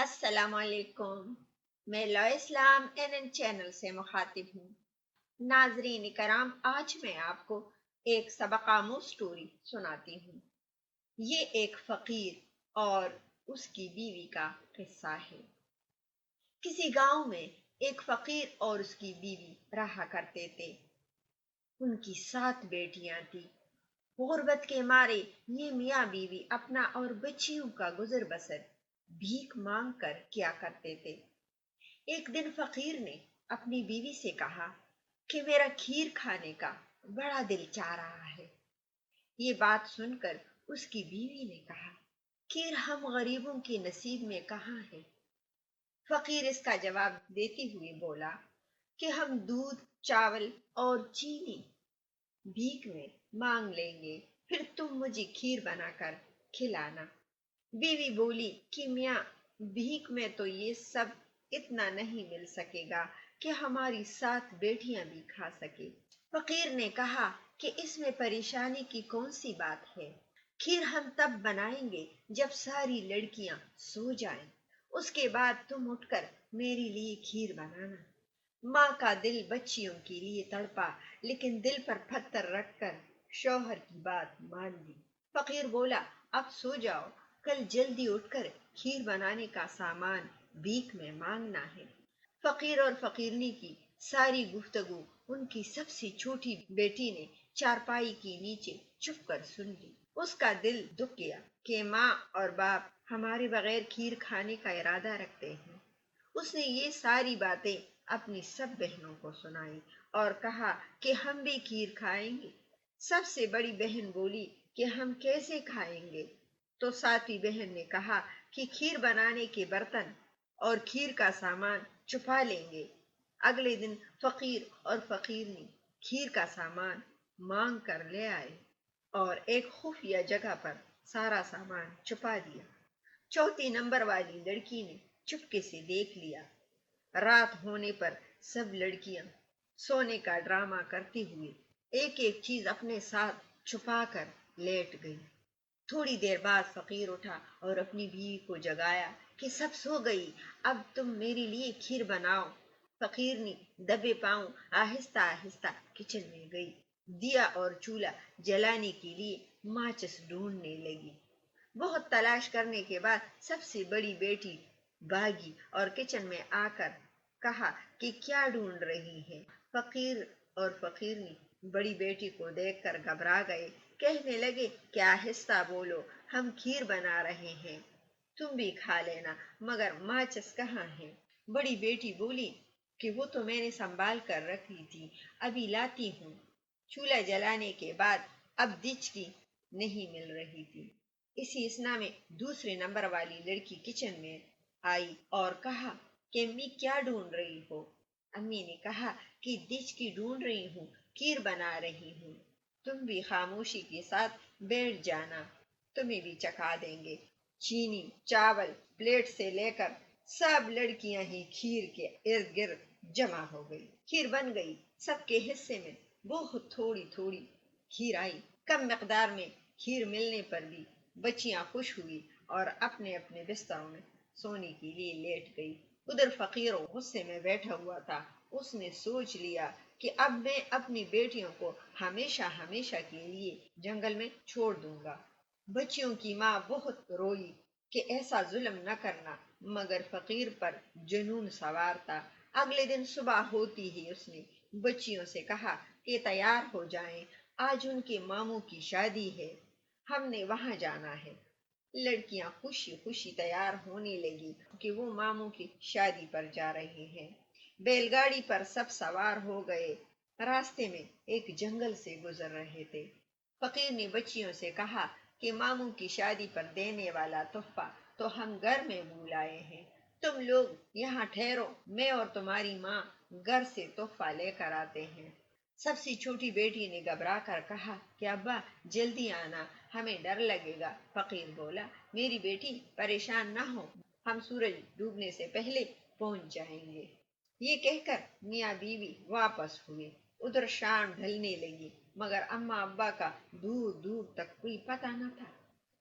अस्सलाम वालेकुम। मैं लॉ इस्लाम एन चैनल से मुखातिब हूँ। नाजरीन कराम, आज मैं आपको एक सबक आमूज स्टोरी सुनाती हूँ। ये एक फकीर और उसकी बीवी का किस्सा है। किसी गांव में एक फकीर और उसकी बीवी रहा करते थे। उनकी 7 बेटियां थी। गुर्बत के मारे ये मियाँ बीवी अपना और बच्चियों का गुजर बसर भीख मांग कर किया करते थे। एक दिन फकीर ने अपनी बीवी से कहा कि मेरा खीर खाने का बड़ा दिल चाह रहा है। ये बात सुनकर उसकी बीवी ने कहा, खीर हम गरीबों के नसीब में कहाँ है। फकीर इसका जवाब देते हुए बोला कि हम दूध, चावल और चीनी भीख में मांग लेंगे, फिर तुम मुझे खीर बनाकर खिलाना। बीवी बोली कि मियाँ, भीख में तो ये सब इतना नहीं मिल सकेगा कि हमारी 7 बेटियां भी खा सके। फकीर ने कहा कि इसमें परेशानी की कौन सी बात है। खीर हम तब बनाएंगे जब सारी लड़कियां सो जाएं। उसके बाद तुम उठकर मेरे लिए खीर बनाना। माँ का दिल बच्चियों के लिए तड़पा, लेकिन दिल पर पत्थर रखकर शौहर की बात मान ली। फकीर बोला, अब सो जाओ, कल जल्दी उठकर खीर बनाने का सामान भीख में मांगना है। फकीर और फकीरनी की सारी गुफ्तगू उनकी सबसे छोटी बेटी ने चारपाई के नीचे चुप कर सुन ली। उसका दिल दुख गया कि माँ और बाप हमारे बगैर खीर खाने का इरादा रखते हैं। उसने ये सारी बातें अपनी सब बहनों को सुनाई और कहा कि हम भी खीर खाएंगे। सबसे बड़ी बहन बोली कि हम कैसे खाएंगे। तो सातवीं बहन ने कहा कि खीर बनाने के बर्तन और खीर का सामान छुपा लेंगे। अगले दिन फकीर और फकीरनी खीर का सामान मांग कर ले आए और एक खुफिया जगह पर सारा सामान छुपा दिया। चौथी नंबर वाली लड़की ने चुपके से देख लिया। रात होने पर सब लड़कियां सोने का ड्रामा करते हुए एक एक चीज अपने साथ छुपाकर लेट गई। थोड़ी देर बाद फकीर उठा और अपनी बीवी को जगाया कि सब सो गई, अब तुम मेरे लिए खीर बनाओ। फकीर ने दबे पांव आहिस्ता आहिस्ता किचन में गई। दिया और चूल्हा जलाने के लिए माचिस ढूंढने लगी। बहुत तलाश करने के बाद सबसे बड़ी बेटी भागी और किचन में आकर कहा कि क्या ढूंढ रही है। फकीर और फकीरनी बड़ी बेटी को देखकर घबरा गए। कहने लगे कि आहिस्ता बोलो, हम खीर बना रहे हैं, तुम भी खा लेना, मगर माचिस कहाँ है। बड़ी बेटी बोली कि वो तो मैंने संभाल कर रखी थी, अभी लाती हूँ। चूल्हा जलाने के बाद अब दिचकी नहीं मिल रही थी। इसी असना में दूसरे नंबर वाली लड़की किचन में आई और कहा कि अम्मी क्या ढूंढ रही हो। अम्मी ने कहा कि दिचकी ढूंढ रही हूँ, खीर बना रही हूँ, तुम भी खामोशी के साथ बैठ जाना, तुम्हें भी चखा देंगे। चीनी, चावल प्लेट से लेकर सब लड़कियां ही खीर के इर्द गिर्द जमा हो गई। खीर बन गई। सबके हिस्से में बहुत थोड़ी थोड़ी खीर आई। कम मिकदार में खीर मिलने पर भी बच्चियां खुश हुई और अपने अपने बिस्तरों में सोने के लिए लेट गई। उधर फकीर गुस्से में बैठा हुआ था। उसने सोच लिया कि अब मैं अपनी बेटियों को हमेशा हमेशा के लिए जंगल में छोड़ दूंगा। बच्चियों की माँ बहुत रोई कि ऐसा जुल्म न करना, मगर फकीर पर जुनून सवार था। अगले दिन सुबह होती ही उसने बच्चियों से कहा कि तैयार हो जाएं, आज उनके मामू की शादी है, हमने वहां जाना है। लड़कियां खुशी खुशी तैयार होने लगी कि वो मामू की शादी पर जा रहे हैं। बैलगाड़ी पर सब सवार हो गए। रास्ते में एक जंगल से गुजर रहे थे। फकीर ने बच्चियों से कहा कि मामू की शादी पर देने वाला तोहफा तो हम घर में भूल आए हैं, तुम लोग यहाँ ठहरो, मैं और तुम्हारी माँ घर से तोहफा लेकर आते हैं। सबसे छोटी बेटी ने घबरा कर कहा कि अब्बा जल्दी आना, हमें डर लगेगा। फकीर बोला, मेरी बेटी परेशान ना हो, हम सूरज डूबने से पहले पहुंच जाएंगे। ये कहकर मियाँ बीवी वापस हुए। उधर शाम ढलने लगी, मगर अम्मा अब्बा का दूर दूर तक कोई पता न था।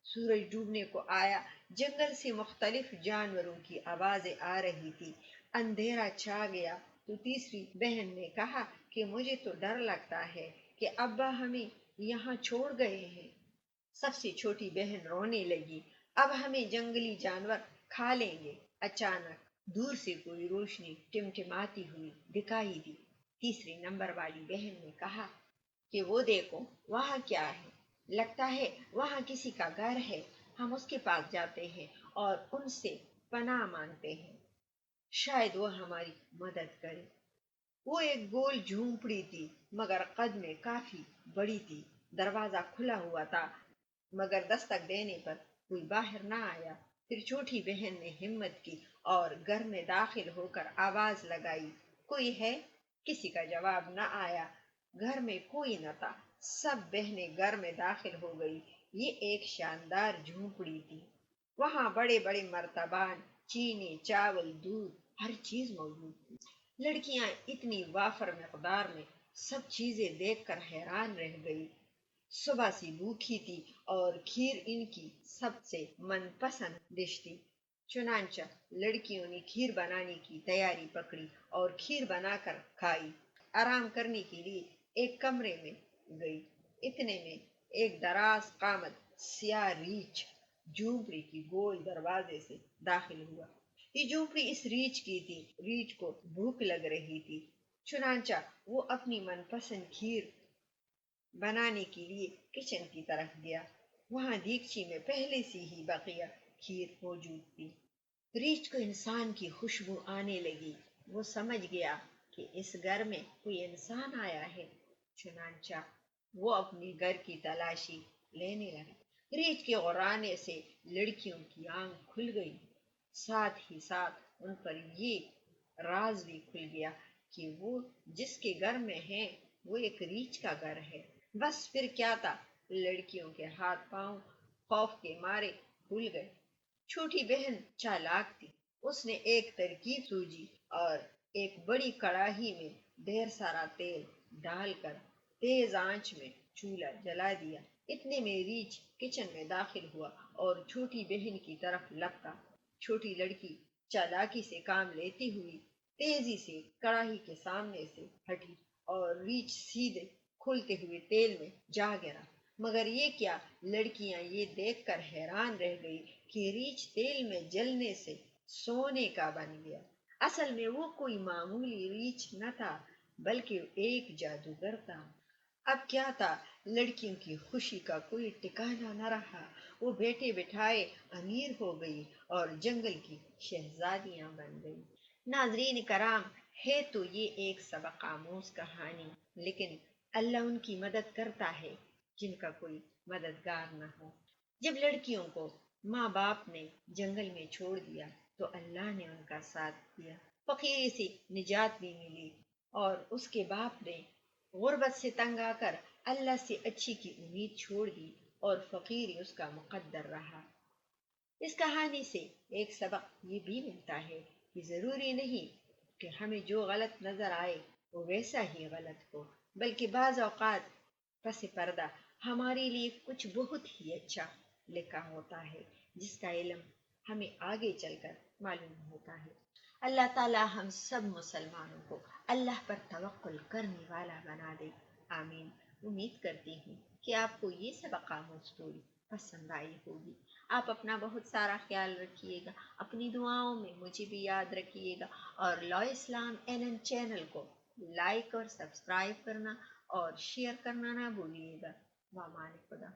सूरज डूबने को आया। जंगल से मुख्तलिफ जानवरों की आवाजें आ रही थी। अंधेरा छा गया तो तीसरी बहन ने कहा कि मुझे तो डर लगता है कि अब्बा हमें यहाँ छोड़ गए हैं। सबसे छोटी बहन रोने लगी, अब हमें जंगली जानवर खा लेंगे। अचानक दूर से कोई रोशनी टिमटिमाती हुई दिखाई दी। तीसरे नंबर वाली बहन ने कहा कि वो देखो, वहाँ क्या है? लगता है वहाँ किसी का घर है। हम उसके पास जाते हैं और उनसे पनाह मांगते हैं, शायद वो हमारी मदद करे। वो एक गोल झूंपड़ी थी, मगर कद में काफी बड़ी थी। दरवाजा खुला हुआ था, मगर दस्तक देने पर कोई बाहर ना आया। फिर छोटी बहन ने हिम्मत की और घर में दाखिल होकर आवाज लगाई, कोई है? किसी का जवाब न आया। घर में कोई न था। सब बहनें घर में दाखिल हो गई। ये एक शानदार झोंपड़ी थी। वहां बड़े बड़े मर्तबान, चीनी, चावल, दूध, हर चीज मौजूद थी। लड़कियां इतनी वाफर मिकदार में सब चीजें देखकर हैरान रह गई। सुबह से भूखी थी और खीर इनकी सबसे मनपसंद डिश थी। चुनांचा लड़कियों ने खीर बनाने की तैयारी पकड़ी और खीर बनाकर खाई। आराम करने के लिए एक कमरे में गई। इतने में एक दराज कामत सियाह रीछ झूंपड़ी की गोल दरवाजे से दाखिल हुआ। ये झूंपड़ी इस रीछ की थी। रीछ को भूख लग रही थी। चुनांचा वो अपनी मनपसंद खीर बनाने के लिए किचन की तरफ गया। वहां दीगची में पहले से ही बकिया खीर मौजूद थी। रीछ को इंसान की खुशबू आने लगी। वो समझ गया कि इस घर में कोई इंसान आया है। चुनांचा वो अपने घर की तलाशी लेने लगा। रीछ के गुर्राने से लड़कियों की आंख खुल गई। साथ ही साथ उन पर ये राज भी खुल गया कि वो जिसके घर में है वो एक रीछ का घर है। बस फिर क्या था, लड़कियों के हाथ पांव खौफ के मारे खुल गए। छोटी बहन चालाक थी। उसने एक तरकीब सूझी और एक बड़ी कड़ाही में ढेर सारा तेल डालकर तेज आंच में चूल्हा जला दिया। इतने में रीछ किचन में दाखिल हुआ और छोटी बहन की तरफ लपका। छोटी लड़की चालाकी से काम लेती हुई तेजी से कड़ाही के सामने से हटी और रीछ सीधे खुलते हुए तेल में जा गिरा। मगर ये क्या, लड़कियां ये देखकर हैरान रह गई कि रीछ तेल में जलने से सोने का बन गया। असल में वो कोई मामूली रीछ न था, बल्कि एक जादूगर था। अब क्या था, लड़कियों की खुशी का कोई ठिकाना न रहा। वो बैठे बिठाए अमीर हो गई और जंगल की शहजादियां बन गई। नाजरीन कराम, है तो ये एक सबक आमूज कहानी, लेकिन अल्लाह उनकी मदद करता है जिनका कोई मददगार न हो। जब लड़कियों को माँ बाप ने जंगल में छोड़ दिया तो अल्लाह ने उनका साथ दिया। फकीरी से निजात भी मिली और उसके बाप ने गुर्बत से तंग आकर अल्लाह से अच्छी की उम्मीद छोड़ दी और फकीरी उसका मुकद्दर रहा। इस कहानी से एक सबक ये भी मिलता है कि जरूरी नहीं कि हमें जो गलत नजर आए वो वैसा ही गलत हो, बल्कि बाज औकात पस पर्दा हमारे लिए कुछ बहुत ही अच्छा लिखा होता है, जिसका इल्म हमें आगे चलकर मालूम होता है। अल्लाह ताला हम सब मुसलमानों को अल्लाह पर तवक्कुल करने वाला बना दे। आमीन। उम्मीद करती हूँ कि आपको ये सबक आमूज स्टोरी पसंद आई होगी। आप अपना बहुत सारा ख्याल रखिएगा। अपनी दुआओं में मुझे भी याद रखिएगा और लॉ इस्लाम एन चैनल को लाइक और सब्सक्राइब करना और शेयर करना ना भूलिएगा। वामान खुदा।